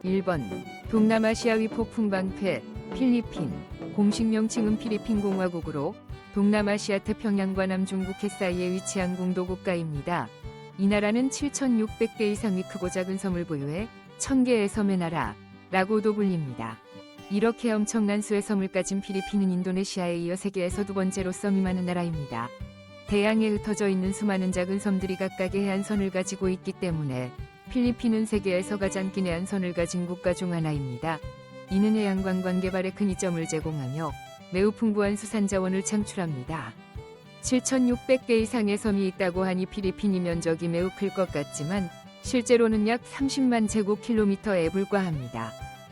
1번 동남아시아 위폭풍 방패 필리핀. 공식 명칭은 필리핀 공화국으로 동남아시아 태평양과 남중국해 사이에 위치한 공도국가입니다. 이 나라는 7,600개 이상의 크고 작은 섬을 보유해 1,000개의 섬의 나라라고도 불립니다. 이렇게 엄청난 수의 섬을 가진 필리핀은 인도네시아에 이어 세계에서 두 번째로 섬이 많은 나라입니다. 대양에 흩어져 있는 수많은 작은 섬들이 각각의 해안선을 가지고 있기 때문에 필리핀은 세계에서 가장 긴 해안선을 가진 국가 중 하나입니다. 이는 해양 관광 개발에 큰 이점을 제공하며 매우 풍부한 수산 자원을 창출합니다. 7,600개 이상의 섬이 있다고 하니 필리핀이 면적이 매우 클 것 같지만 실제로는 약 30만 제곱킬로미터에 불과합니다.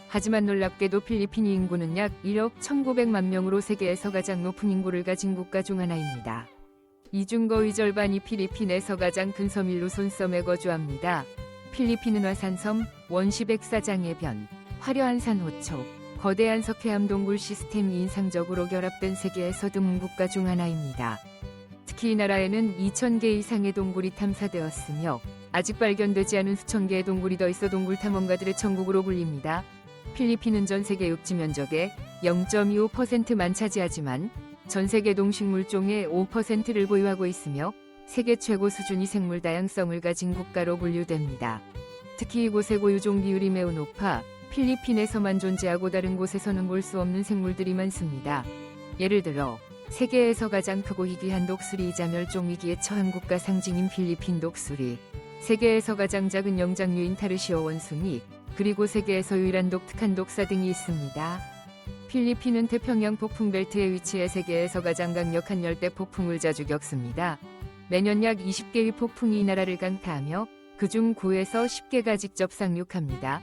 하지만 놀랍게도 필리핀 인구는 약 1억 1,900만 명으로 세계에서 가장 높은 인구를 가진 국가 중 하나입니다. 이 중 거의 절반이 필리핀에서 가장 큰 섬인 루손섬에 거주합니다. 필리핀은 화산섬, 원시백사장해변, 화려한 산호초, 거대한 석회암 동굴 시스템이 인상적으로 결합된 세계에서 드문 국가 중 하나입니다. 특히 이 나라에는 2,000개 이상의 동굴이 탐사되었으며 아직 발견되지 않은 수천 개의 동굴이 더 있어 동굴 탐험가들의 천국으로 불립니다. 필리핀은 전 세계 육지 면적의 0.25%만 차지하지만 전 세계 동식물종의 5%를 보유하고 있으며 세계 최고 수준의 생물 다양성을 가진 국가로 분류됩니다. 특히 이곳의 고유종 비율이 매우 높아 필리핀에서만 존재하고 다른 곳에서는 볼 수 없는 생물들이 많습니다. 예를 들어 세계에서 가장 크고 희귀한 독수리이자 멸종 위기에 처한 국가 상징인 필리핀 독수리, 세계에서 가장 작은 영장류인 타르시오 원숭이, 그리고 세계에서 유일한 독특한 독사 등이 있습니다. 필리핀은 태평양 폭풍벨트에 위치해 세계에서 가장 강력한 열대 폭풍을 자주 겪습니다. 매년 약 20개의 폭풍이 이 나라를 강타하며 그중 9에서 10개가 직접 상륙합니다.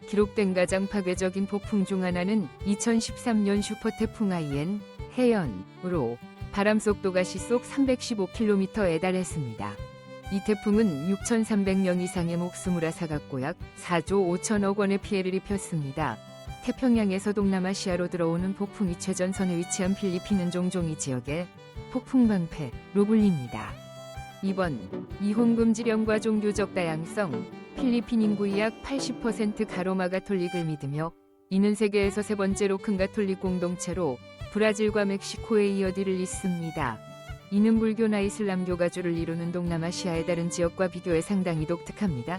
기록된 가장 파괴적인 폭풍 중 하나는 2013년 슈퍼태풍 아이엔 해연으로 바람 속도가 시속 315km에 달했습니다. 이 태풍은 6,300명 이상의 목숨을 앗아갔고 약 4조 5천억 원의 피해를 입혔습니다. 태평양에서 동남아시아로 들어오는 폭풍이 최전선에 위치한 필리핀은 종종 이 지역에 폭풍 방패로 불립니다. 2번 이혼금지령과 종교적 다양성. 필리핀 인구의 약 80% 가로마 가톨릭을 믿으며 이는 세계에서 세 번째로 큰 가톨릭 공동체로 브라질과 멕시코에 이어 뒤를 잇습니다. 이는 불교나 이슬람교가 주를 이루는 동남아시아의 다른 지역과 비교해 상당히 독특합니다.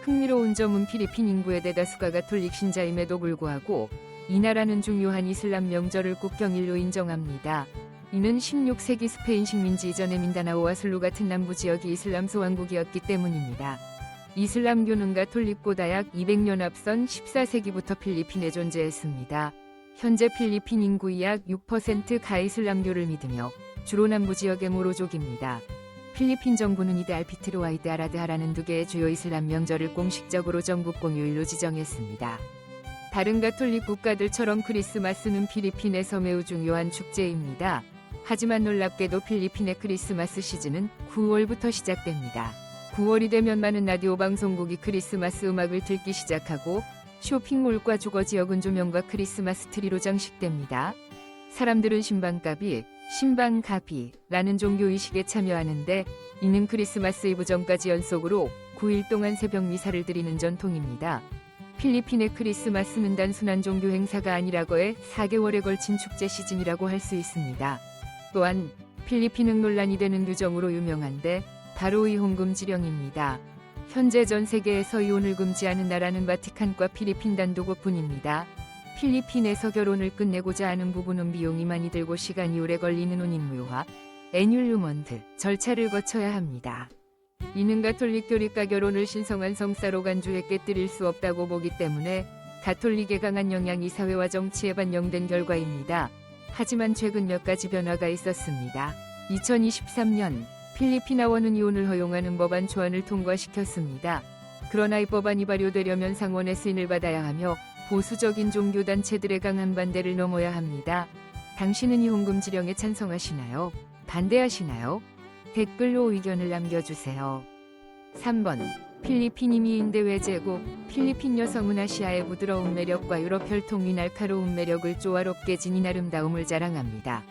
흥미로운 점은 필리핀 인구의 대다수가 가톨릭 신자임에도 불구하고 이 나라는 중요한 이슬람 명절을 국경일로 인정합니다. 이는 16세기 스페인 식민지 이전의 민다나오와 슬루 같은 남부 지역이 이슬람 소왕국이었기 때문입니다. 이슬람교는 가톨릭보다 약 200년 앞선 14세기부터 필리핀에 존재했습니다. 현재 필리핀 인구의 약 6%가 이슬람교를 믿으며 주로 남부 지역의 모로족입니다. 필리핀 정부는 이드 알피트르와 이드 아라드하라는 두 개의 주요 이슬람 명절을 공식적으로 전국 공휴일로 지정했습니다. 다른 가톨릭 국가들처럼 크리스마스는 필리핀에서 매우 중요한 축제입니다. 하지만 놀랍게도 필리핀의 크리스마스 시즌은 9월부터 시작됩니다. 9월이 되면 많은 라디오 방송국이 크리스마스 음악을 틀기 시작하고 쇼핑몰과 주거 지역은 조명과 크리스마스 트리로 장식됩니다. 사람들은 신방가비라는 종교의식에 참여하는데 이는 크리스마스 이브 전까지 연속으로 9일 동안 새벽 미사를 드리는 전통입니다. 필리핀의 크리스마스는 단순한 종교 행사가 아니라고 해 4개월에 걸친 축제 시즌이라고 할 수 있습니다. 또한 필리핀은 논란이 되는 규정으로 유명한데 바로 이혼금지령입니다. 현재 전 세계에서 이혼을 금지하는 나라는 바티칸과 필리핀 단독국뿐입니다. 필리핀에서 결혼을 끝내고자 하는 부부는 비용이 많이 들고 시간이 오래 걸리는 혼인무효와 애뉴르먼트 절차를 거쳐야 합니다. 이는 가톨릭 교리가 결혼을 신성한 성사로 간주해 깨뜨릴 수 없다고 보기 때문에 가톨릭의 강한 영향이 사회와 정치에 반영된 결과입니다. 하지만 최근 몇 가지 변화가 있었습니다. 2023년 필리핀 하원은 이혼을 허용하는 법안 초안을 통과시켰습니다. 그러나 이 법안이 발효되려면 상원의 승인을 받아야 하며 보수적인 종교단체들의 강한 반대를 넘어야 합니다. 당신은 이혼금지령에 찬성하시나요? 반대하시나요? 댓글로 의견을 남겨주세요. 3번 필리핀 이민대 외제국. 필리핀 여성은 아시아의 부드러운 매력과 유럽 혈통의 날카로운 매력을 조화롭게 지닌 아름다움을 자랑합니다.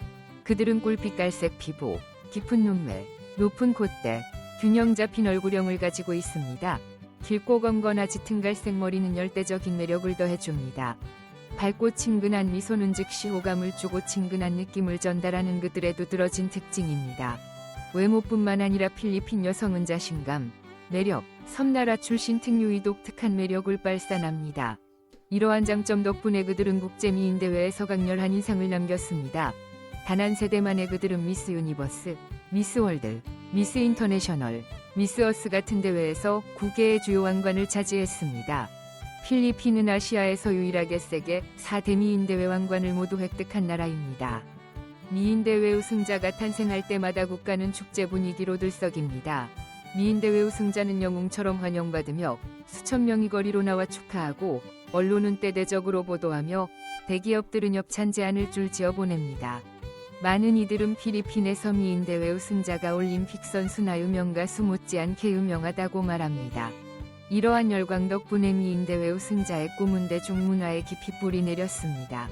그들은 꿀빛 갈색 피부, 깊은 눈매, 높은 콧대, 균형 잡힌 얼굴형을 가지고 있습니다. 길고 검거나 짙은 갈색 머리는 열대적인 매력을 더해줍니다. 밝고 친근한 미소는 즉시 호감을 주고 친근한 느낌을 전달하는 그들의 두드러진 특징입니다. 외모뿐만 아니라 필리핀 여성은 자신감, 매력, 섬나라 출신 특유의 독특한 매력을 발산합니다. 이러한 장점 덕분에 그들은 국제 미인 대회에서 강렬한 인상을 남겼습니다. 단 한 세대만에 그들은 미스 유니버스, 미스 월드, 미스 인터내셔널, 미스 어스 같은 대회에서 9개의 주요 왕관을 차지했습니다. 필리핀은 아시아에서 유일하게 세계 4대 미인 대회 왕관을 모두 획득한 나라입니다. 미인 대회 우승자가 탄생할 때마다 국가는 축제 분위기로 들썩입니다. 미인 대회 우승자는 영웅처럼 환영받으며 수천 명이 거리로 나와 축하하고 언론은 때대적으로 보도하며 대기업들은 협찬 제안을 줄지어 보냅니다. 많은 이들은 필리핀에서 미인 대회 우승자가 올림픽 선수나 유명 가수 못지않게 유명하다고 말합니다. 이러한 열광 덕분에 미인 대회 우승자의 꿈은 대중문화에 깊이 뿌리 내렸습니다.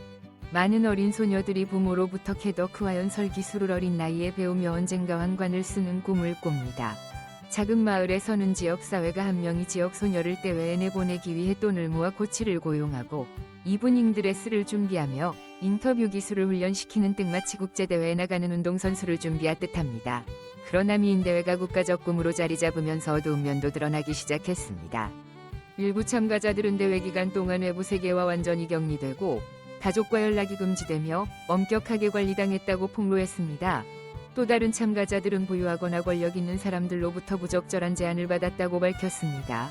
많은 어린 소녀들이 부모로부터 캐더크와 연설 기술을 어린 나이에 배우며 언젠가 왕관을 쓰는 꿈을 꿉니다. 작은 마을에서는 지역사회가 한 명이 지역 소녀를 대회에 내보내기 위해 돈을 모아 코치를 고용하고 이브닝 드레스를 준비하며 인터뷰 기술을 훈련시키는 뜬마치 국제대회에 나가는 운동선수를 준비하듯 합니다. 그러나 미인대회가 국가적 꿈으로 자리 잡으면서 어두운 면도 드러나기 시작했습니다. 일부 참가자들은 대회 기간 동안 외부 세계와 완전히 격리되고 가족과 연락이 금지되며 엄격하게 관리당했다고 폭로했습니다. 또 다른 참가자들은 부유하거나 권력 있는 사람들로부터 부적절한 제안을 받았다고 밝혔습니다.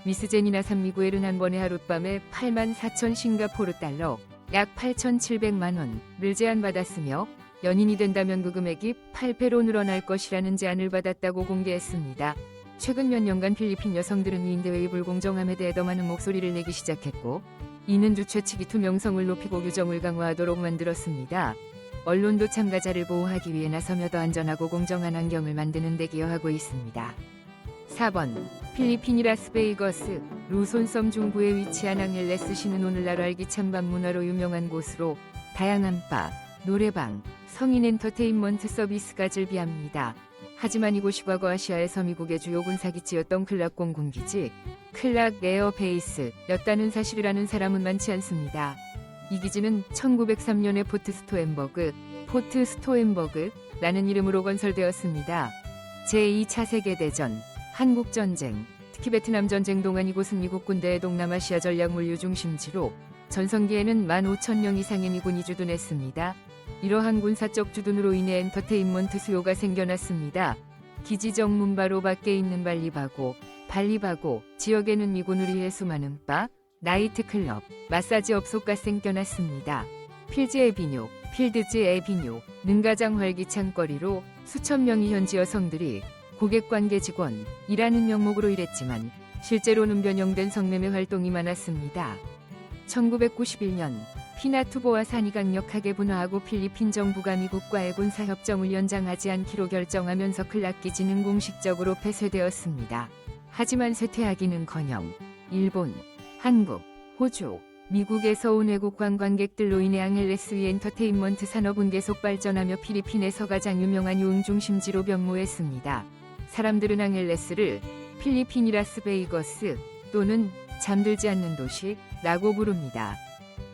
미스 제니나 산미구엘은 한 번에 하룻밤에 84,000 싱가포르 달러, 약 8,700만 원을 제안받았으며 연인이 된다면 그 금액이 8배로 늘어날 것이라는 제안을 받았다고 공개했습니다. 최근 몇 년간 필리핀 여성들은 미인대회의 불공정함에 대해 더 많은 목소리를 내기 시작했고 이는 주최 측이 투명성을 높이고 규정을 강화하도록 만들었습니다. 언론도 참가자를 보호하기 위해 나서며 더 안전하고 공정한 환경을 만드는 데 기여하고 있습니다. 4번 필리핀이 라스베이거스, 루손섬 중부에 위치한 앙헬레스시는 오늘날 활기찬 밤문화로 유명한 곳으로 다양한 바, 노래방, 성인 엔터테인먼트 서비스가 즐비합니다. 하지만 이곳이 과거 아시아에서 미국의 주요 군사기지였던 클락 공군기지, 클락 에어베이스였다는 사실을 아는 사람은 많지 않습니다. 이 기지는 1903년에 포트 스토엔버그라는 이름으로 건설되었습니다. 제2차 세계대전, 한국전쟁, 특히 베트남 전쟁 동안 이곳은 미국 군대의 동남아시아 전략 물류 중심지로 전성기에는 15,000명 이상의 미군이 주둔했습니다. 이러한 군사적 주둔으로 인해 엔터테인먼트 수요가 생겨났습니다. 기지 정문 바로 밖에 있는 발리바고 지역에는 미군을 위해 수많은 바, 나이트클럽, 마사지 업소가 생겨났습니다. 필드즈 에비뉴는 가장 활기찬 거리로 수천 명의 현지 여성들이 고객관계 직원이라는 명목으로 일했지만 실제로는 변형된 성매매 활동이 많았습니다. 1991년 피나투보와 산이 강력하게 분화하고 필리핀 정부가 미국과의 군사협정을 연장하지 않기로 결정하면서 클락 기지는 공식적으로 폐쇄되었습니다. 하지만 쇠퇴하기는커녕 일본, 한국, 호주, 미국에서 온 외국 관광객들로 인해 앙헬레스의 엔터테인먼트 산업은 계속 발전하며 필리핀에서 가장 유명한 유흥 중심지로 변모했습니다. 사람들은 앙헬레스를 필리핀이 라스베이거스 또는 잠들지 않는 도시라고 부릅니다.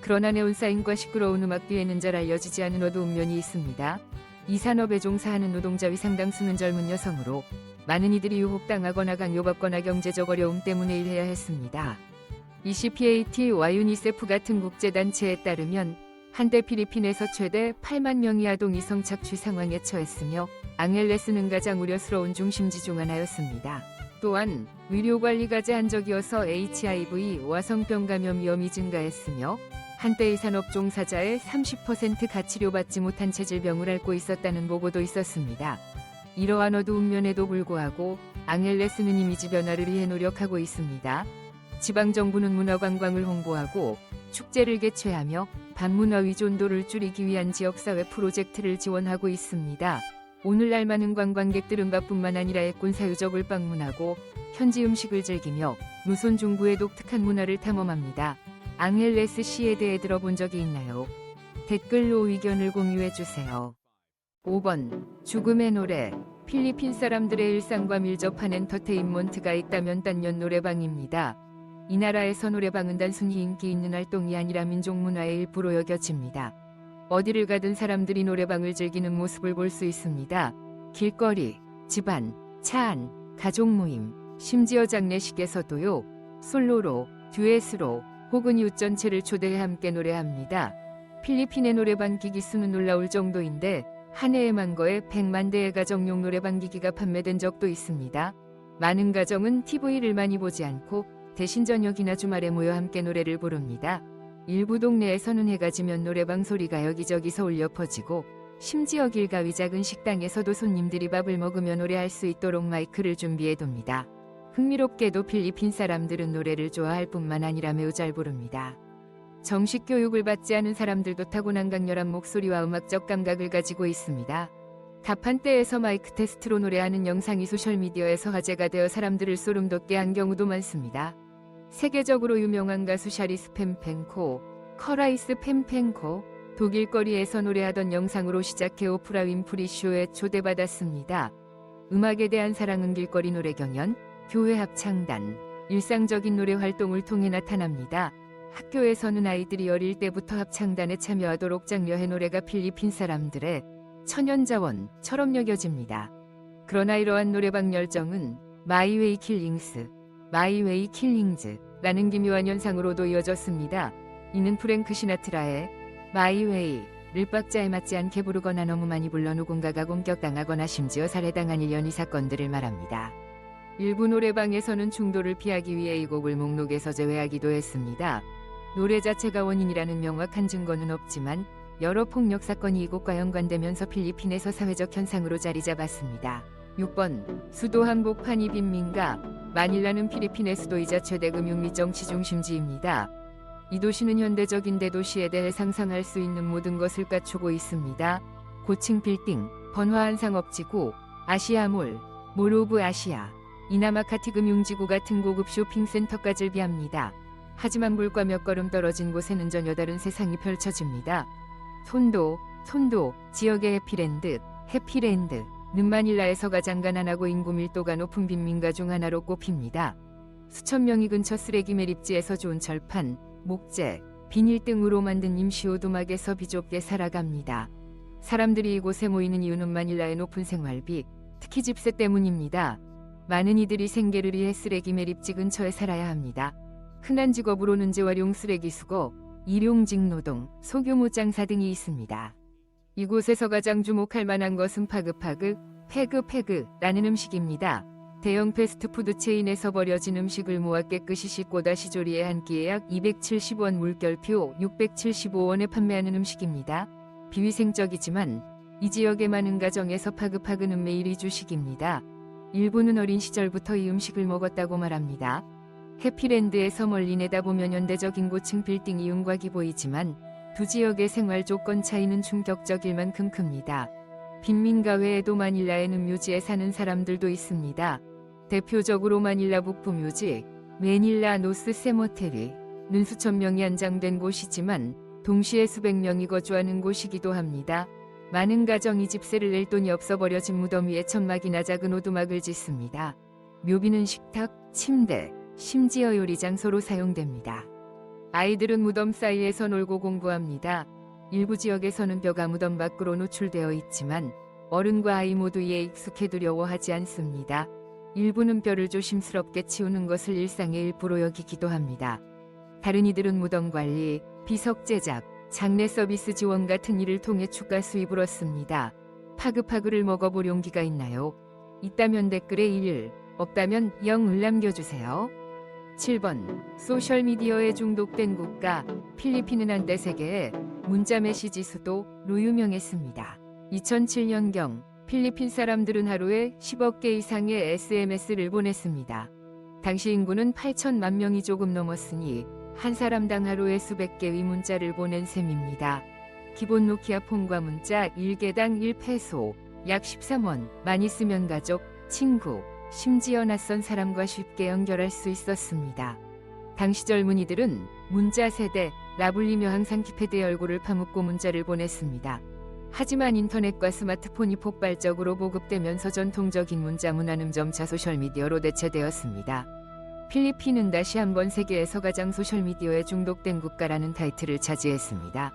그러나 네온사인과 시끄러운 음악 뒤에는 잘 알려지지 않은 어두운 면이 있습니다. 이 산업에 종사하는 노동자의 상당수는 젊은 여성으로 많은 이들이 유혹당하거나 강요받거나 경제적 어려움 때문에 일해야 했습니다. ECPAT와 유니세프 같은 국제단체에 따르면 한때 필리핀에서 최대 8만 명의 아동이 성착취 상황에 처했으며 앙헬레스는 가장 우려스러운 중심지 중 하나였습니다. 또한 의료관리가 제한적이어서 HIV와 성병 감염 위험이 증가했으며 한때 이 산업 종사자의 30%가 치료받지 못한 체질병을 앓고 있었다는 보고도 있었습니다. 이러한 어두운 면에도 불구하고 앙헬레스는 이미지 변화를 위해 노력하고 있습니다. 지방정부는 문화관광을 홍보하고 축제를 개최하며 반문화 의존도를 줄이기 위한 지역사회 프로젝트를 지원하고 있습니다. 오늘날 많은 관광객들은 바뿐만 아니라 애꿎은 사유적을 방문하고 현지 음식을 즐기며 루손 중부의 독특한 문화를 탐험합니다. 앙헬레스 시에 대해 들어본 적이 있나요? 댓글로 의견을 공유해주세요. 5번 죽음의 노래 필리핀 사람들의 일상과 밀접한 엔터테인먼트가 있다면 단연 노래방입니다. 이 나라에서 노래방은 단순히 인기 있는 활동이 아니라 민족 문화의 일부로 여겨집니다. 어디를 가든 사람들이 노래방을 즐기는 모습을 볼 수 있습니다. 길거리, 집안, 차 안, 가족 모임, 심지어 장례식에서도요. 솔로로, 듀엣으로 혹은 이웃 전체를 초대해 함께 노래합니다. 필리핀의 노래방 기기 수는 놀라울 정도인데 한 해에 만 거에 100만 대의 가정용 노래방 기기가 판매된 적도 있습니다. 많은 가정은 TV를 많이 보지 않고 대신 저녁이나 주말에 모여 함께 노래를 부릅니다. 일부 동네에서는 해가 지면 노래방 소리가 여기저기서 울려 퍼지고 심지어 길 가위 작은 식당에서도 손님들이 밥을 먹으며 노래할 수 있도록 마이크를 준비해둡니다. 흥미롭게도 필리핀 사람들은 노래를 좋아할 뿐만 아니라 매우 잘 부릅니다. 정식 교육을 받지 않은 사람들도 타고난 강렬한 목소리와 음악적 감각을 가지고 있습니다. 답한 때에서 마이크 테스트로 노래하는 영상이 소셜미디어에서 화제가 되어 사람들을 소름돋게 한 경우도 많습니다. 세계적으로 유명한 가수 샤리스 펜펜코, 커라이스 펜펜코, 독일 거리에서 노래하던 영상으로 시작해 오프라 윈프리 쇼에 초대받았습니다. 음악에 대한 사랑은 길거리 노래 경연, 교회 합창단, 일상적인 노래 활동을 통해 나타납니다. 학교에서는 아이들이 어릴 때부터 합창단에 참여하도록 장려해 노래가 필리핀 사람들의 천연자원처럼 여겨집니다. 그러나 이러한 노래방 열정은 마이웨이 킬링스, 마이웨이 킬링즈라는 기묘한 현상으로도 이어졌습니다. 이는 프랭크 시나트라의 마이웨이를 박자에 맞지 않게 부르거나 너무 많이 불러 누군가가 공격당하거나 심지어 살해당한 일련의 사건들을 말합니다. 일부 노래방에서는 충돌을 피하기 위해 이 곡을 목록에서 제외하기도 했습니다. 노래 자체가 원인이라는 명확한 증거는 없지만 여러 폭력 사건이 이 곡과 연관되면서 필리핀에서 사회적 현상으로 자리 잡았습니다. 6번 수도 한복판이 빈민가. 마닐라는 필리핀의 수도이자 최대 금융 및 정치 중심지입니다. 이 도시는 현대적인 대도시에 대해 상상할 수 있는 모든 것을 갖추고 있습니다. 고층 빌딩, 번화한 상업지구, 아시아몰, 몰 오브 아시아, 이나마카티 금융지구 같은 고급 쇼핑센터까지 즐비합니다. 하지만 물가 몇 걸음 떨어진 곳에는 전혀 다른 세상이 펼쳐집니다. 톤도 지역의 해피랜드는 마닐라에서 가장 가난하고 인구 밀도가 높은 빈민가 중 하나로 꼽힙니다. 수천 명이 근처 쓰레기 매립지에서 좋은 철판, 목재, 비닐 등으로 만든 임시 오두막에서 비좁게 살아갑니다. 사람들이 이곳에 모이는 이유는 마닐라의 높은 생활비, 특히 집세 때문입니다. 많은 이들이 생계를 위해 쓰레기 매립지 근처에 살아야 합니다. 흔한 직업으로는 재활용 쓰레기 수거, 일용직 노동, 소규모 장사 등이 있습니다. 이곳에서 가장 주목할 만한 것은 패그라는 음식입니다. 대형 패스트푸드 체인에서 버려진 음식을 모아 깨끗이 씻고 다시 조리해 한 끼에 약 270원, 물결표 675원에 판매하는 음식입니다. 비위생적이지만 이 지역의 많은 가정에서 파그는 매일의 주식입니다. 일부는 어린 시절부터 이 음식을 먹었다고 말합니다. 해피랜드에서 멀리 내다보면 현대적인 고층 빌딩이 윤곽이 보이지만 두 지역의 생활 조건 차이는 충격적일 만큼 큽니다. 빈민가 외에도 마닐라에는 묘지에 사는 사람들도 있습니다. 대표적으로 마닐라 북부 묘지, 매닐라 노스 세모테리는 수천 명이 안장된 곳이지만 동시에 수백 명이 거주하는 곳이기도 합니다. 많은 가정이 집세를 낼 돈이 없어 버려진 무덤 위에 천막이나 작은 오두막을 짓습니다. 묘비는 식탁, 침대, 심지어 요리 장소로 사용됩니다. 아이들은 무덤 사이에서 놀고 공부합니다. 일부 지역에서는 뼈가 무덤 밖으로 노출되어 있지만 어른과 아이 모두 이에 익숙해 두려워하지 않습니다. 일부는 뼈를 조심스럽게 치우는 것을 일상의 일부로 여기기도 합니다. 다른 이들은 무덤 관리, 비석 제작, 장례 서비스 지원 같은 일을 통해 추가 수입을 얻습니다. 파그를 먹어볼 용기가 있나요? 있다면 댓글에 1, 없다면 0을 남겨주세요. 7번 소셜미디어에 중독된 국가. 필리핀은 한때 세계의 문자 메시지 수도로 유명했습니다. 2007년경 필리핀 사람들은 하루에 10억 개 이상의 SMS를 보냈습니다. 당시 인구는 8천만 명이 조금 넘었으니 한 사람당 하루에 수백 개의 문자를 보낸 셈입니다. 기본 노키아 폰과 문자 1개당 1페소, 약 13원, 많이 쓰면 가족, 친구, 심지어 낯선 사람과 쉽게 연결할 수 있었습니다. 당시 젊은이들은 문자 세대라 불리며 항상 키패드에 얼굴을 파묻고 문자를 보냈습니다. 하지만 인터넷과 스마트폰이 폭발적으로 보급되면서 전통적인 문자문화는 점차 소셜미디어로 대체되었습니다. 필리핀은 다시 한번 세계에서 가장 소셜미디어에 중독된 국가라는 타이틀을 차지했습니다.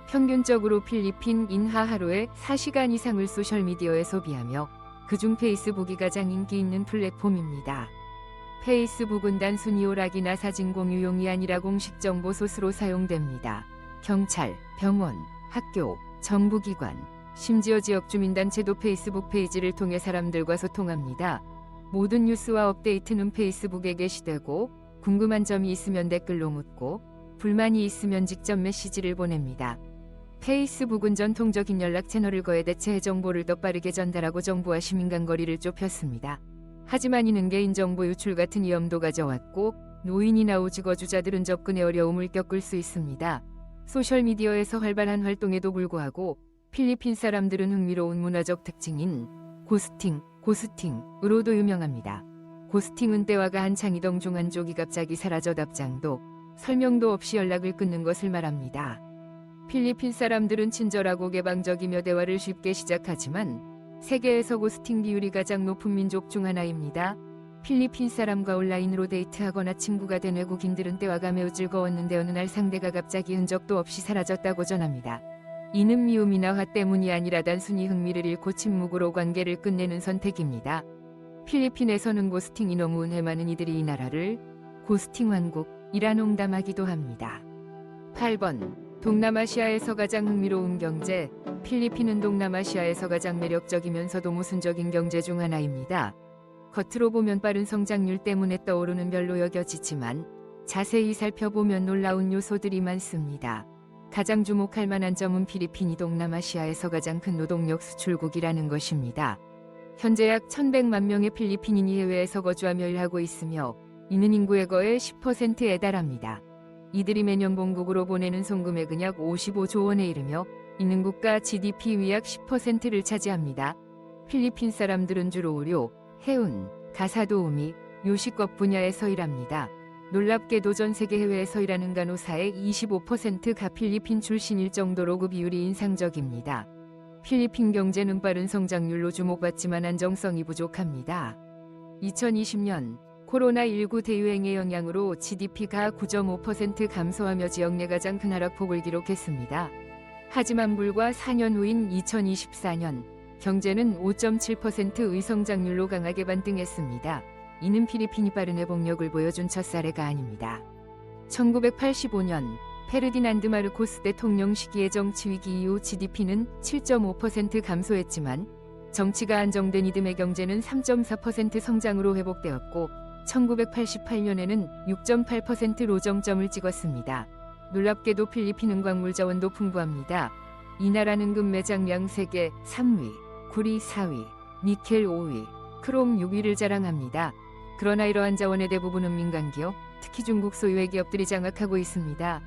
평균적으로 필리핀인 하루에 4시간 이상을 소셜미디어에 소비하며 그중 페이스북이 가장 인기 있는 플랫폼입니다. 페이스북은 단순히 오락이나 사진 공유용이 아니라 공식 정보 소스로 사용됩니다. 경찰, 병원, 학교, 정부기관, 심지어 지역 주민단체도 페이스북 페이지를 통해 사람들과 소통합니다. 모든 뉴스와 업데이트는 페이스북에 게시되고 궁금한 점이 있으면 댓글로 묻고 불만이 있으면 직접 메시지를 보냅니다. 페이스북은 전통적인 연락 채널을 거에 대체해 정보를 더 빠르게 전달하고 정부와 시민 간 거리를 좁혔습니다. 하지만 이는 개인정보 유출 같은 위험도 가져왔고 노인이나 오직어주자들은 접근에 어려움을 겪을 수 있습니다. 소셜미디어에서 활발한 활동에도 불구하고 필리핀 사람들은 흥미로운 문화적 특징인 고스팅으로도 유명합니다. 고스팅은 때와가 한창 이동 중 한쪽이 갑자기 사라져 답장도 설명도 없이 연락을 끊는 것을 말합니다. 필리핀 사람들은 친절하고 개방적이며 대화를 쉽게 시작하지만 세계에서 고스팅 비율이 가장 높은 민족 중 하나입니다. 필리핀 사람과 온라인으로 데이트하거나 친구가 된 외국인들은 대화가 매우 즐거웠는데 어느 날 상대가 갑자기 흔적도 없이 사라졌다고 전합니다. 이는 미움이나 화 때문이 아니라 단순히 흥미를 잃고 침묵으로 관계를 끝내는 선택입니다. 필리핀에서는 고스팅이 너무 은혜 많은 이들이 이 나라를 고스팅 왕국이라 농담하기도 합니다. 8번. 동남아시아에서 가장 흥미로운 경제. 필리핀은 동남아시아에서 가장 매력적이면서도 모순적인 경제 중 하나입니다. 겉으로 보면 빠른 성장률 때문에 떠오르는 별로 여겨지지만 자세히 살펴보면 놀라운 요소들이 많습니다. 가장 주목할 만한 점은 필리핀이 동남아시아에서 가장 큰 노동력 수출국이라는 것입니다. 현재 약 1100만 명의 필리핀인이 해외에서 거주하며 일하고 있으며 이는 인구의 거의 10%에 달합니다. 이들이 매년 본국으로 보내는 송금액은 약 55조 원에 이르며 이는 국가 GDP 약 10%를 차지합니다. 필리핀 사람들은 주로 의료, 해운, 가사도우미, 요식업 분야에서 일합니다. 놀랍게도 전 세계 해외에서 일하는 간호사의 25%가 필리핀 출신일 정도로 그 비율이 인상적입니다. 필리핀 경제는 빠른 성장률로 주목받지만 안정성이 부족합니다. 2020년 코로나19 대유행의 영향으로 GDP가 9.5% 감소하며 지역 내 가장 큰 하락폭을 기록했습니다. 하지만 불과 4년 후인 2024년 경제는 5.7%의 성장률로 강하게 반등했습니다. 이는 필리핀이 빠른 회복력을 보여준 첫 사례가 아닙니다. 1985년 페르디난드 마르코스 대통령 시기의 정치 위기 이후 GDP는 7.5% 감소했지만 정치가 안정된 이듬해 경제는 3.4% 성장으로 회복되었고 1988년에는 6.8%로 정점을 찍었습니다. 놀랍게도 필리핀은 광물 자원도 풍부합니다. 이 나라는 금 매장량 세계 3위, 구리 4위, 니켈 5위, 크롬 6위를 자랑합니다. 그러나 이러한 자원의 대부분은 민간기업, 특히 중국 소유의 기업들이 장악하고 있습니다.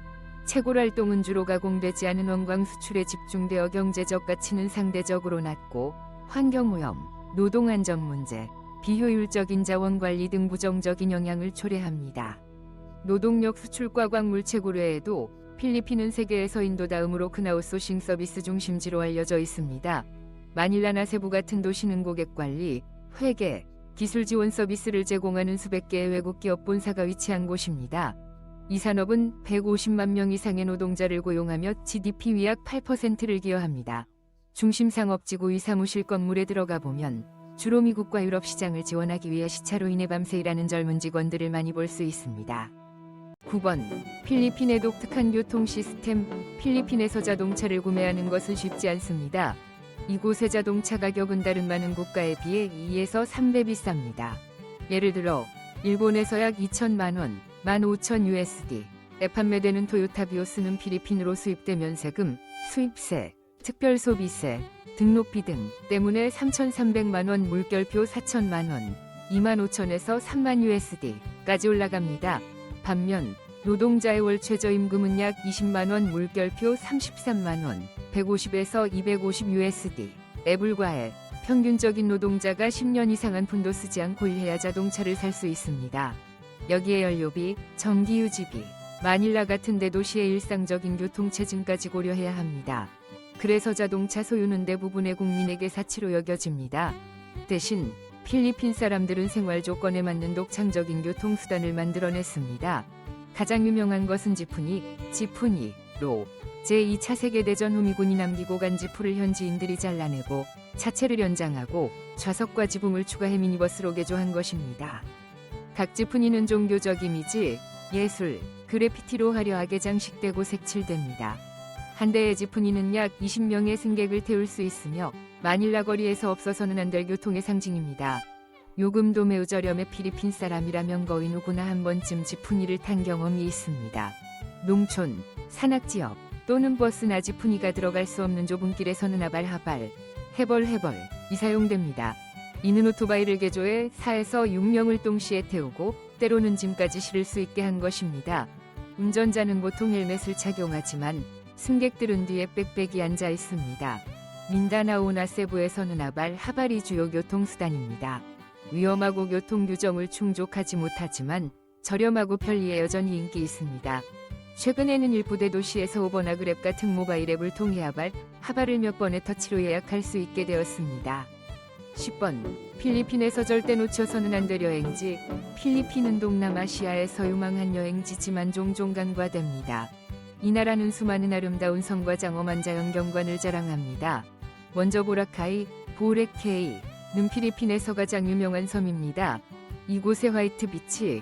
채굴 활동은 주로 가공되지 않은 원광 수출에 집중되어 경제적 가치는 상대적으로 낮고 환경오염, 노동안전 문제, 비효율적인 자원관리 등 부정적인 영향을 초래합니다. 노동력 수출과 광물 채굴 외에도 필리핀은 세계에서 인도 다음으로 큰 아웃소싱 서비스 중심지로 알려져 있습니다. 마닐라나 세부 같은 도시는 고객관리, 회계, 기술 지원 서비스를 제공하는 수백 개의 외국 기업 본사가 위치한 곳입니다. 이 산업은 150만 명 이상의 노동자를 고용하며 GDP 약 8%를 기여합니다. 중심 상업지구 이 사무실 건물에 들어가 보면 주로 미국과 유럽 시장을 지원하기 위해 시차로 인해 밤새 일하는 젊은 직원들을 많이 볼 수 있습니다. 9번. 필리핀의 독특한 교통 시스템. 필리핀에서 자동차를 구매하는 것은 쉽지 않습니다. 이곳의 자동차 가격은 다른 많은 국가에 비해 2에서 3배 비쌉니다. 예를 들어 일본에서 약 2천만 원, 15,000USD에 판매되는 토요타 비오스는 필리핀으로 수입돼 면세금, 수입세, 특별소비세, 등록비 등 때문에 3,300만 원, 물결표 4천만 원, 25,000에서 3만 USD까지 올라갑니다. 반면 노동자의 월 최저임금은 약 20만 원, 물결표 33만 원, 150에서 250 USD에 불과해 평균적인 노동자가 10년 이상 한 푼도 쓰지 않고 일해야 자동차를 살 수 있습니다. 여기에 연료비, 전기 유지비, 마닐라 같은 대도시의 일상적인 교통체증까지 고려해야 합니다. 그래서 자동차 소유는 대부분의 국민에게 사치로 여겨집니다. 대신 필리핀 사람들은 생활 조건에 맞는 독창적인 교통수단을 만들어냈습니다. 가장 유명한 것은 지푸니로 제2차 세계대전 후 미군이 남기고 간 지푸를 현지인들이 잘라내고 차체를 연장하고 좌석과 지붕을 추가해 미니버스로 개조한 것입니다. 각 지푸니는 종교적 이미지, 예술, 그래피티로 화려하게 장식되고 색칠됩니다. 한 대의 지푸니는 약 20명의 승객을 태울 수 있으며 마닐라 거리에서 없어서는 안 될 교통의 상징입니다. 요금도 매우 저렴해 필리핀 사람이라면 거의 누구나 한 번쯤 지푸니를 탄 경험이 있습니다. 농촌, 산악지역 또는 버스나 지푸니가 들어갈 수 없는 좁은 길에서는 아발하발, 해벌이 사용됩니다. 이는 오토바이를 개조해 4에서 6명을 동시에 태우고 때로는 짐까지 실을 수 있게 한 것입니다. 운전자는 보통 헬멧을 착용하지만 승객들은 뒤에 빽빽이 앉아 있습니다. 민다나오나 세부에서는 하발이 주요 교통수단입니다. 위험하고 교통 규정을 충족하지 못하지만 저렴하고 편리해 여전히 인기 있습니다. 최근에는 일부 대도시에서 우버나 그랩 같은 모바일 앱을 통해 하발을 몇 번의 터치로 예약할 수 있게 되었습니다. 10번. 필리핀에서 절대 놓쳐서는 안 될 여행지. 필리핀은 동남아시아에서 유망한 여행지지만 종종 간과됩니다. 이 나라는 수많은 아름다운 성과 장엄한 자연경관을 자랑합니다. 먼저 보라카이, 보레케이는 필리핀에서 가장 유명한 섬입니다. 이곳의 화이트비치는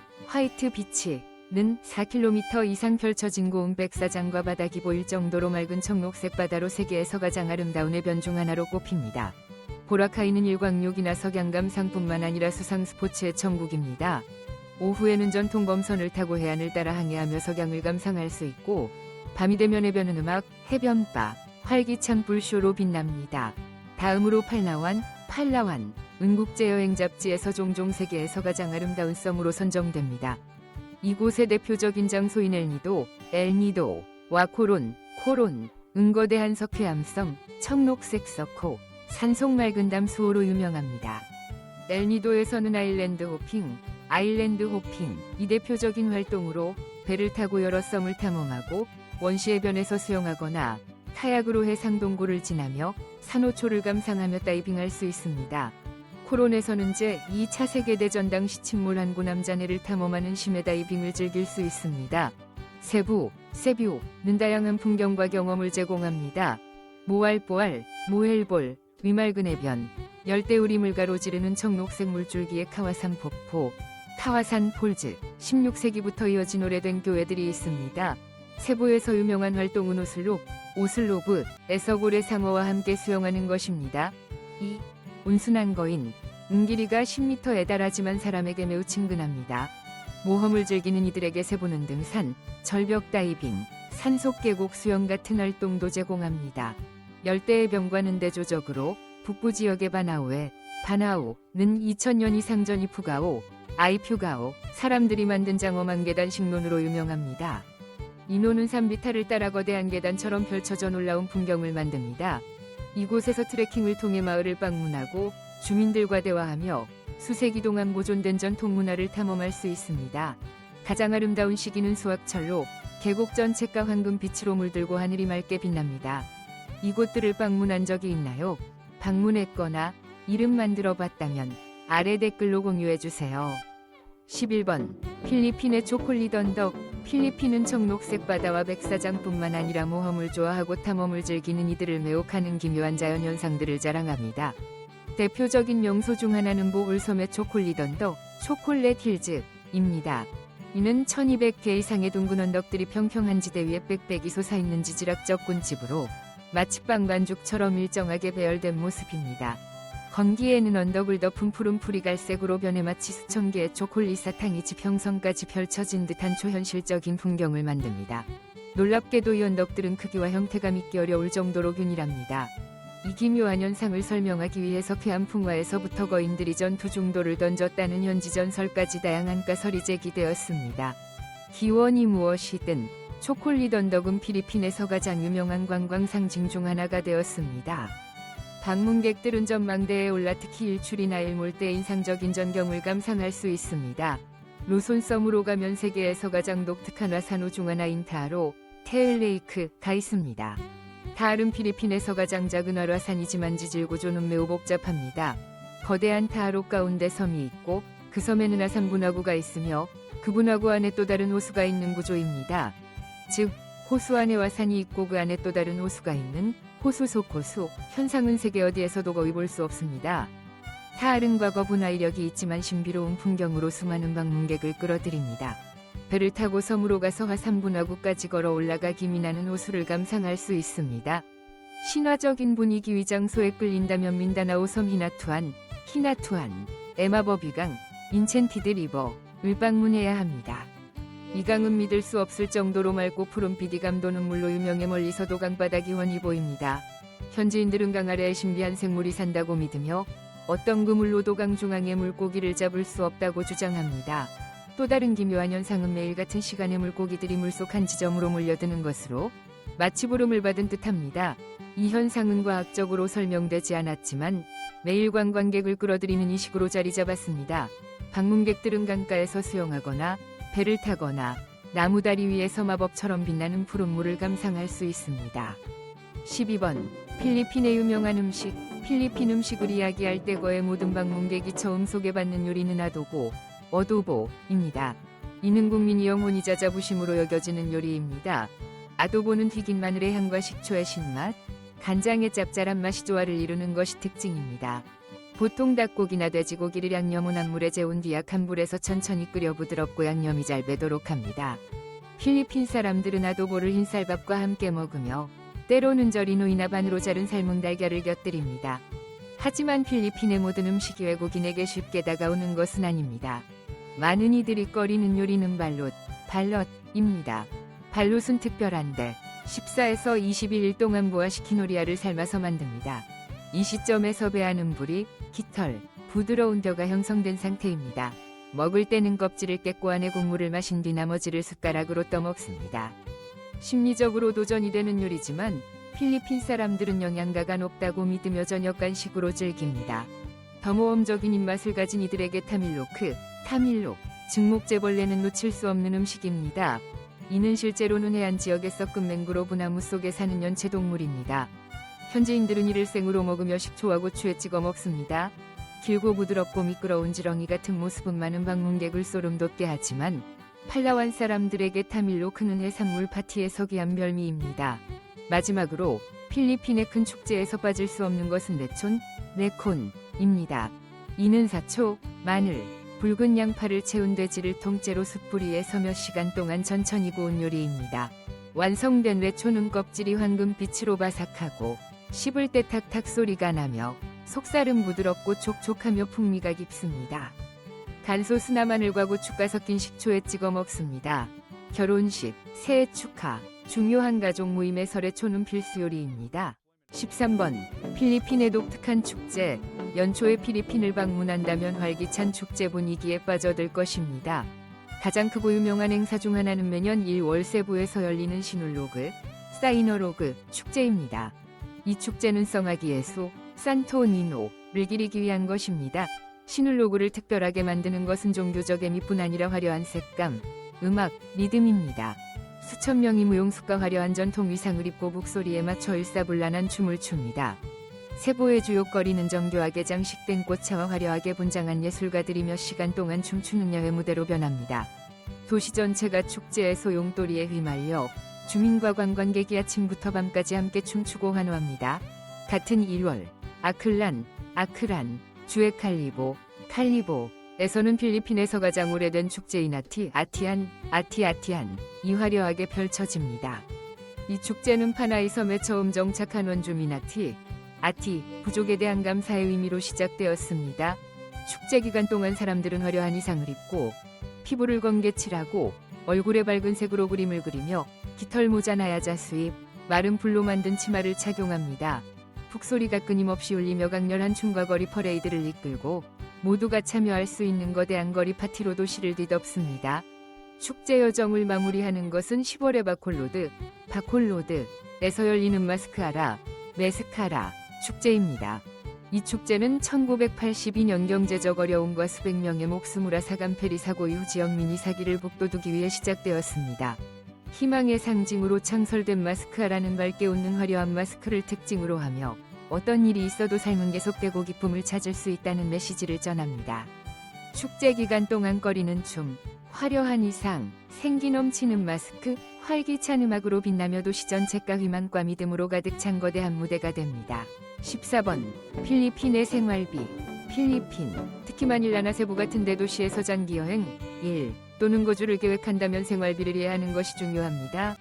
4km 이상 펼쳐진 고운 백사장과 바닥이 보일 정도로 맑은 청록색 바다로 세계에서 가장 아름다운 해변 중 하나로 꼽힙니다. 보라카이는 일광욕이나 석양감상뿐만 아니라 수상 스포츠의 천국입니다. 오후에는 전통 범선을 타고 해안을 따라 항해하며 석양을 감상할 수 있고 밤이 되면 해변은 음악, 해변바, 활기찬 불쇼로 빛납니다. 다음으로 팔라완, 은국제여행 잡지에서 종종 세계에서 가장 아름다운 섬으로 선정됩니다. 이곳의 대표적인 장소인 엘니도와 코론, 은거대한 석회암성, 청록색 석호, 산속 맑은 담 수호로 유명합니다. 엘니도에서는 아일랜드 호핑, 이 대표적인 활동으로 배를 타고 여러 섬을 탐험하고 원시해변에서 수영하거나 카약으로 해상 동굴을 지나며 산호초를 감상하며 다이빙할 수 있습니다. 코론에서는 제2차 세계대전 당시 침몰한 고남자네를 탐험하는 심해 다이빙을 즐길 수 있습니다. 세뷰는 다양한 풍경과 경험을 제공합니다. 모헬볼, 위맑은 해변, 열대우림을 가로지르는 청록색 물줄기의 카와산 폭포, 카와산 폴즈, 16세기부터 이어진 오래된 교회들이 있습니다. 세부에서 유명한 활동은 오슬로브에서 고래 상어와 함께 수영하는 것입니다. 온순한 거인, 길이가 10m에 달하지만 사람에게 매우 친근합니다. 모험을 즐기는 이들에게 세부는 등산, 절벽 다이빙, 산속 계곡 수영 같은 활동도 제공합니다. 열대해변과는 대조적으로 북부 지역의 바나우는 2000년 이상 전 아이퓨가오, 사람들이 만든 장엄한 계단 식론으로 유명합니다. 이 노는 산비탈을 따라 거대한 계단처럼 펼쳐져 놀라운 풍경을 만듭니다. 이곳에서 트레킹을 통해 마을을 방문하고 주민들과 대화하며 수세기 동안 보존된 전통 문화를 탐험할 수 있습니다. 가장 아름다운 시기는 수확철로 계곡 전체가 황금빛으로 물들고 하늘이 맑게 빛납니다. 이곳들을 방문한 적이 있나요? 방문했거나 이름만 들어봤다면 아래 댓글로 공유해주세요. 11번. 필리핀의 초콜릿 언덕. 필리핀은 청록색 바다와 백사장뿐만 아니라 모험을 좋아하고 탐험을 즐기는 이들을 매우 가는 기묘한 자연현상들을 자랑합니다. 대표적인 명소 중 하나는 보울섬의 초콜릿 언덕, 초콜릿 힐즈입니다. 이는 1200개 이상의 둥근 언덕들이 평평한 지대 위에 빽빽이 솟아있는 지질학적 꾼집으로 마치 빵 반죽처럼 일정하게 배열된 모습입니다. 건기에는 언덕을 덮은 푸른 풀이 갈색으로 변해 마치 수천 개의 초콜릿 사탕이 지평선까지 펼쳐진 듯한 초현실적인 풍경을 만듭니다. 놀랍게도 이 언덕들은 크기와 형태가 믿기 어려울 정도로 균일합니다. 이 기묘한 현상을 설명하기 위해 석회암풍화에서부터 거인들이 전투 중도를 던졌다는 현지 전설까지 다양한 가설이 제기되었습니다. 기원이 무엇이든 초콜릿 언덕은 필리핀에서 가장 유명한 관광 상징 중 하나가 되었습니다. 방문객들은 전망대에 올라 특히 일출이나 일몰 때 인상적인 전경을 감상할 수 있습니다. 로손섬으로 가면 세계에서 가장 독특한 화산호 중 하나인 테일레이크가 있습니다. 타알은 필리핀에서 가장 작은 활화산이지만 지질 구조는 매우 복잡합니다. 거대한 타알호 가운데 섬이 있고 그 섬에는 아산 분화구가 있으며 그 분화구 안에 또 다른 호수가 있는 구조입니다. 즉 호수 안에 화산이 있고 그 안에 또 다른 호수가 있는 호수 속 호수 현상은 세계 어디에서도 거의 볼 수 없습니다. 타알은 과거 분화 이력이 있지만 신비로운 풍경으로 수많은 방문객을 끌어들입니다. 배를 타고 섬으로 가서 화산 분화구까지 걸어 올라가 김이 나는 호수를 감상할 수 있습니다. 신화적인 분위기 위장소에 끌린다면 민다나오 섬 히나투안, 에마버비강, 인첸티드 리버을 방문해야 합니다. 이 강은 믿을 수 없을 정도로 맑고 푸른빛 이 감도는 물로 유명해 멀리서도 강바닥이 훤히 보입니다. 현지인들은 강 아래에 신비한 생물이 산다고 믿으며 어떤 그물로도 강 중앙에 물고기를 잡을 수 없다고 주장합니다. 또 다른 기묘한 현상은 매일 같은 시간에 물고기들이 물속 한 지점으로 몰려드는 것으로 마치 부름을 받은 듯합니다. 이 현상은 과학적으로 설명되지 않았지만 매일 관광객을 끌어들이는 이식으로 자리 잡았습니다. 방문객들은 강가에서 수영하거나 배를 타거나 나무다리 위에서 마법처럼 빛나는 푸른 물을 감상할 수 있습니다. 12번 필리핀의 유명한 음식. 필리핀 음식을 이야기할 때 거의 모든 방문객이 처음 소개받는 요리는 어도보입니다. 이는 국민이 영혼이자 자부심으로 여겨지는 요리입니다. 아도보는 튀긴 마늘의 향과 식초의 신맛, 간장의 짭짤한 맛이 조화를 이루는 것이 특징입니다. 보통 닭고기나 돼지고기를 양념 후 물에 재운 뒤 약한 불에서 천천히 끓여 부드럽고 양념이 잘 배도록 합니다. 필리핀 사람들은 아도보를 흰쌀밥과 함께 먹으며 때로는 절인 오이나 반으로 자른 삶은 달걀을 곁들입니다. 하지만 필리핀의 모든 음식이 외국인에게 쉽게 다가오는 것은 아닙니다. 많은 이들이 꺼리는 요리는 발롯입니다. 발롯은 특별한데 14에서 21일 동안 부화시킨 오리알을 삶아서 만듭니다. 이 시점에서 배하는 불이 깃털, 부드러운 뼈가 형성된 상태입니다. 먹을 때는 껍질을 깼고 안에 국물을 마신 뒤 나머지를 숟가락으로 떠먹습니다. 심리적으로 도전이 되는 요리지만 필리핀 사람들은 영양가가 높다고 믿으며 저녁 간식으로 즐깁니다. 더 모험적인 입맛을 가진 이들에게 타밀록, 증목재벌레는 놓칠 수 없는 음식입니다. 이는 실제로는 해안 지역의 썩은 맹그로브 나무 속에 사는 연체동물입니다. 현지인들은 이를 생으로 먹으며 식초와 고추에 찍어 먹습니다. 길고 부드럽고 미끄러운 지렁이 같은 모습은 많은 방문객을 소름돋게 하지만 팔라완 사람들에게 타밀로크는 해산물 파티의 서귀한 별미입니다. 마지막으로 필리핀의 큰 축제에서 빠질 수 없는 것은 레콘입니다. 이는 사초, 마늘, 붉은 양파를 채운 돼지를 통째로 숯불 위에 서몇 시간 동안 천천히 구운 요리입니다. 완성된 레초는 껍질이 황금빛으로 바삭하고 씹을 때 탁탁 소리가 나며 속살은 부드럽고 촉촉하며 풍미가 깊습니다. 간소스나 마늘과 고추가 섞인 식초에 찍어 먹습니다. 결혼식, 새해 축하, 중요한 가족 모임에서 레초는 필수 요리입니다. 13번 필리핀의 독특한 축제. 연초에 필리핀을 방문한다면 활기찬 축제 분위기에 빠져들 것입니다. 가장 크고 유명한 행사 중 하나는 매년 1월 세부에서 열리는 사이너로그 축제입니다. 이 축제는 성아기 예수 산토니노를 기리기 위한 것입니다. 시눌로그를 특별하게 만드는 것은 종교적 의미뿐 아니라 화려한 색감, 음악, 리듬입니다. 수천 명이 무용숙과 화려한 전통 의상을 입고 북소리에 맞춰 일사불란한 춤을 춥니다. 세부의 주요 거리는 정교하게 장식된 꽃차와 화려하게 분장한 예술가들이 몇 시간 동안 춤추는 야외 무대로 변합니다. 도시 전체가 축제의 소용돌이에 휘말려 주민과 관광객이 아침부터 밤까지 함께 춤추고 환호합니다. 같은 1월 아크란 주의 칼리보에서는 필리핀에서 가장 오래된 축제인 아티안이 화려하게 펼쳐집니다. 이 축제는 파나이 섬에 처음 정착한 원주민 아티 부족에 대한 감사의 의미로 시작되었습니다. 축제 기간 동안 사람들은 화려한 의상을 입고 피부를 검게 칠하고 얼굴에 밝은 색으로 그림을 그리며 깃털 모자 나야자 수입, 마른 불로 만든 치마를 착용합니다. 북소리가 끊임없이 울리며 강렬한 춤과 거리 퍼레이드를 이끌고 모두가 참여할 수 있는 거대한 거리 파티로 도시를 뒤덮습니다. 축제 여정을 마무리하는 것은 10월의 바콜로드에서 열리는 메스카라 축제입니다. 이 축제는 1982년 경제적 어려움과 수백 명의 목숨을 앗아간 페리 사고 이후 지역민이 사기를 북돋우기 위해 시작되었습니다. 희망의 상징으로 창설된 마스크라는 밝게 웃는 화려한 마스크를 특징으로 하며 어떤 일이 있어도 삶은 계속되고 기쁨을 찾을 수 있다는 메시지를 전합니다. 축제 기간 동안 꺼리는 춤, 화려한 의상, 생기 넘치는 마스크, 활기찬 음악으로 빛나며 도시 전체가 희망과 믿음으로 가득 찬 거대한 무대가 됩니다. 14번 필리핀의 생활비. 필리핀, 특히 마닐라나 세부 같은 대도시에서 장기 여행, 일 또는 거주를 계획한다면 생활비를 이해하는 것이 중요합니다.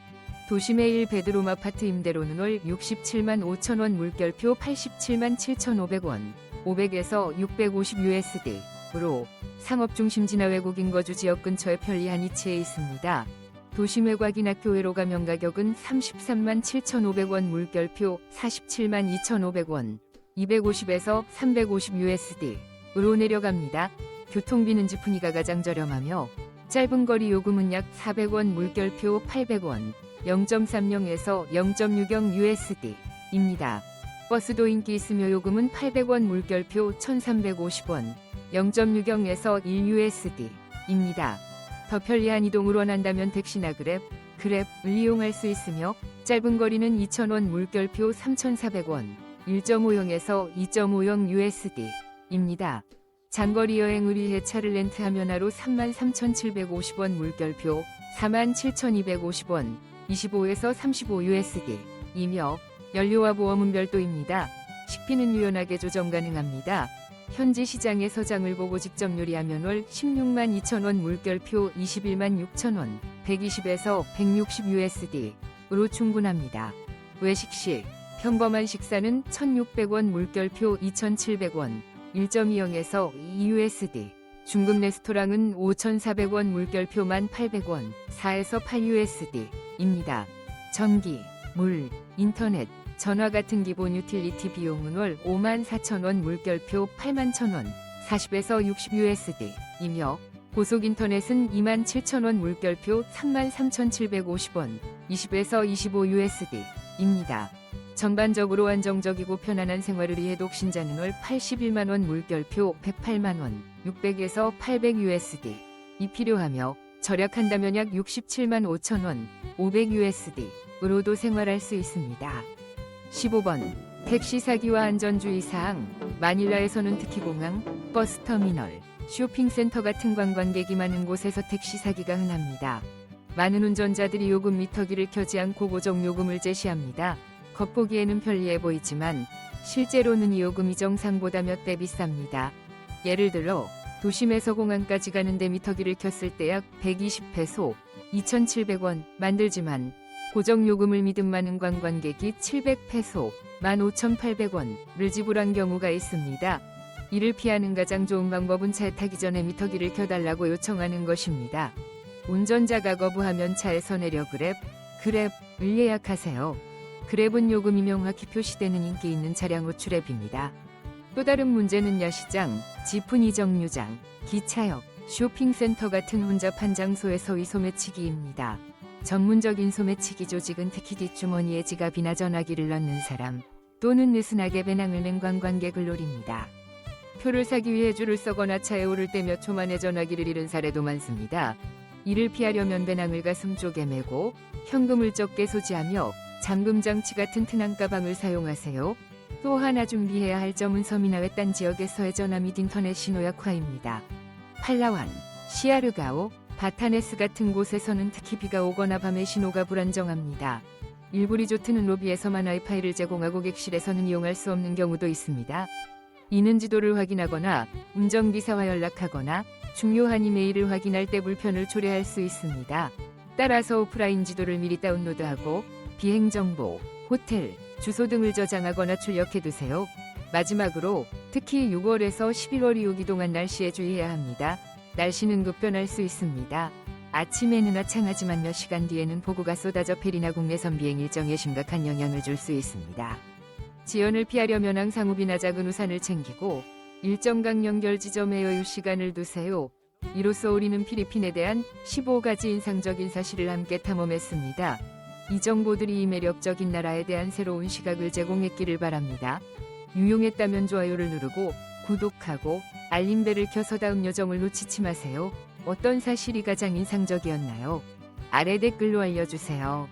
도시 매일 베드룸 아파트 임대료는 월 67만 5천 원, 물결표 87만 7,500원, 500에서 650 USD로 상업 중심 지나 외국인 거주 지역 근처에 편리한 위치에 있습니다. 도심 외곽이나 교외로 가면 가격은 33만 7,500원, 물결표 47만 2,500원, 250에서 350 USD로 내려갑니다. 교통비는 지프니가 가장 저렴하며 짧은 거리 요금은 약 400원, 물결표 800원, 0.30에서 0.60 USD입니다. 버스도 인기 있으며 요금은 800원, 물결표 1350원, 0.60에서 1 USD입니다. 더 편리한 이동을 원한다면 택시나 그랩을 이용할 수 있으며 짧은 거리는 2,000원, 물결표 3,400원, 1.50에서 2.50 USD입니다. 장거리 여행을 위해 차를 렌트하면 하루 33,750원, 물결표 47,250원, 25에서 35 USD이며 연료와 보험은 별도입니다. 식비는 유연하게 조정 가능합니다. 현지 시장에서 장을 보고 직접 요리하면 월 16만 2천 원, 물결표 21만 6천 원, 120에서 160 USD로 충분합니다. 외식 시 평범한 식사는 1,600원, 물결표 2,700원, 1.20에서 2 USD. 중급 레스토랑은 5,400원, 물결표 1,800원, 4에서 8 USD입니다. 전기, 물, 인터넷, 전화 같은 기본 유틸리티 비용은 월 54,000원, 물결표 81,000원, 40에서 60 USD이며 고속 인터넷은 27,000원, 물결표 33,750원, 20에서 25 USD입니다. 전반적으로 안정적이고 편안한 생활을 위해 독신자는 월 81만원, 물결표 108만원, 600에서 800 USD이 필요하며 절약한다면 약 67만 5천원, 500 USD로도 생활할 수 있습니다. 15번 택시 사기와 안전주의 사항. 마닐라에서는 특히 공항, 버스터미널, 쇼핑센터 같은 관광객이 많은 곳에서 택시 사기가 흔합니다. 많은 운전자들이 요금 미터기를 켜지 않고 고정 요금을 제시합니다. 겉보기에는 편리해 보이지만 실제로는 이 요금이 정상보다 몇 배 비쌉니다. 예를 들어 도심에서 공항까지 가는데 미터기를 켰을 때 약 120페소, 2,700원 만들지만 고정 요금을 믿은 많은 관광객이 700페소, 15,800원을 지불한 경우가 있습니다. 이를 피하는 가장 좋은 방법은 차에 타기 전에 미터기를 켜달라고 요청하는 것입니다. 운전자가 거부하면 차에서 내려 그랩을 예약하세요. 그랩은 요금이 명확히 표시되는 인기 있는 차량 호출앱입니다. 또 다른 문제는 야시장, 지프니 정류장, 기차역, 쇼핑센터 같은 혼잡한 장소에서의 소매치기입니다. 전문적인 소매치기 조직은 특히 뒷주머니에 지갑이나 전화기를 넣는 사람 또는 느슨하게 배낭을 맨 관광객을 노립니다. 표를 사기 위해 줄을 서거나 차에 오를 때 몇 초 만에 전화기를 잃은 사례도 많습니다. 이를 피하려면 배낭을 가슴 쪽에 메고 현금을 적게 소지하며 잠금 장치 같은 튼튼한 가방을 사용하세요. 또 하나 준비해야 할 점은 섬이나 외딴 지역에서의 전화 및 인터넷 신호 약화입니다. 팔라완, 시아르가오, 바타네스 같은 곳에서는 특히 비가 오거나 밤에 신호가 불안정합니다. 일부 리조트는 로비에서만 와이파이를 제공하고 객실에서는 이용할 수 없는 경우도 있습니다. 이는 지도를 확인하거나 운전기사와 연락하거나 중요한 이메일을 확인할 때 불편을 초래할 수 있습니다. 따라서 오프라인 지도를 미리 다운로드하고 비행정보, 호텔, 주소 등을 저장하거나 출력해두세요. 마지막으로 특히 6월에서 11월 이후 기동한 날씨에 주의해야 합니다. 날씨는 급변할 수 있습니다. 아침에는 화창하지만 몇 시간 뒤에는 폭우가 쏟아져 페리나 국내선 비행 일정에 심각한 영향을 줄 수 있습니다. 지연을 피하려면 항상 우비나 작은 우산을 챙기고 일정강 연결 지점에 여유 시간을 두세요. 이로써 우리는 필리핀에 대한 15가지 인상적인 사실을 함께 탐험했습니다. 이 정보들이 이 매력적인 나라에 대한 새로운 시각을 제공했기를 바랍니다. 유용했다면 좋아요를 누르고 구독하고 알림벨을 켜서 다음 요정을 놓치지 마세요. 어떤 사실이 가장 인상적이었나요? 아래 댓글로 알려주세요.